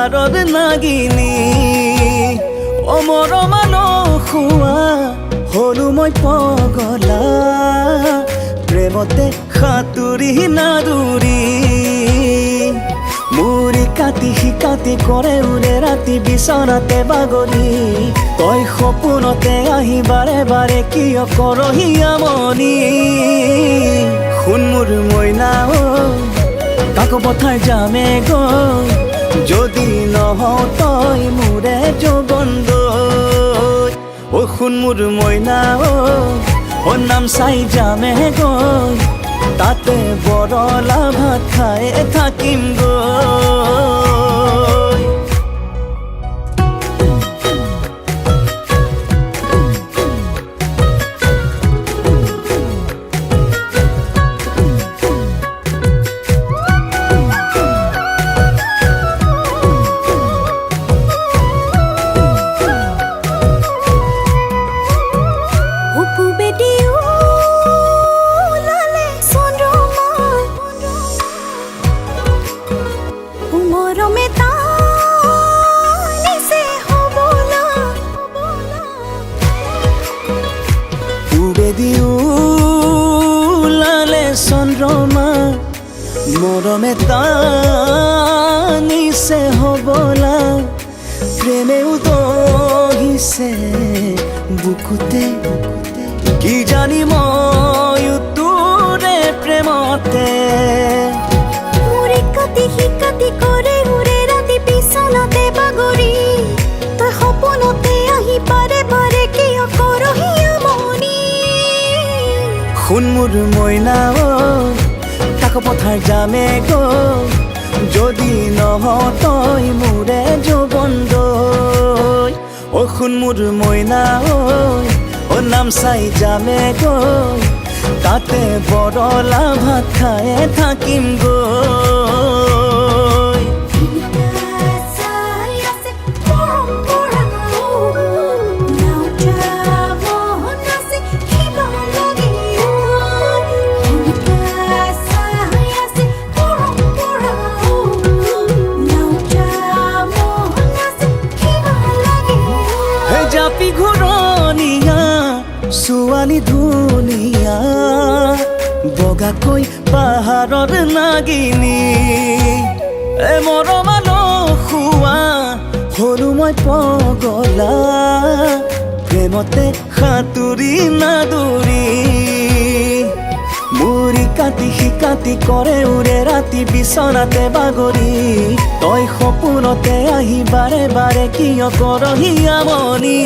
পাহাৰৰ নাগিনী অমৰ মানসুৱা হলো মই পগলা প্ৰেমতে সাঁতুৰি নাদুৰি মুৰি কাটি শিকাতি কৰে উৰে ৰাতি বিচনাতে বাগৰি তই সপোনতে আহি বাৰে বাৰে কিয় কৰহি আমনি শুন মোৰ মইনা কাকো পথাৰ যামে গৈ যদি নহও তই মোৰে যৌৱন অ শুন মোৰ মইনা অ নাম চাই যামে গৈ তাতে বৰলা ভাত খাই থাকিম গৈ চন্দ্ৰমা মৰমে টানিছে হবলা প্ৰেমে উদহিছে বুকুতে কি জানি মই তোৰে প্ৰেমতে মুৰি কাটি শিকাতি কৰে উৰে ৰাতি বিচনাতে বাগৰি তই সপোনতে আহি বাৰে বাৰে কিয় কৰহি আমনি শুন মোৰ মইনা কাকো পথাৰ যামে গৈ যদি নহও তই মোৰে যৌৱন অ শুন মোৰ মইনা অ নাম চাই যামে গৈ তাতে বৰলা ভাত খাই থাকিম গৈ জাপি ঘূৰণীয়া ছোৱালী ধুনীয়া বগাকৈ পাহাৰৰ নাগিনী মৰম মানসুৱা হলো মই পগলা প্ৰেমতে সাঁতুৰি নাদুৰি মুৰি কাটি শিকাতি কৰে উৰে ৰাতি বিচনাতে বাগৰি তই সপোনতে আহি বাৰে বাৰে কিয় কৰহি আমনি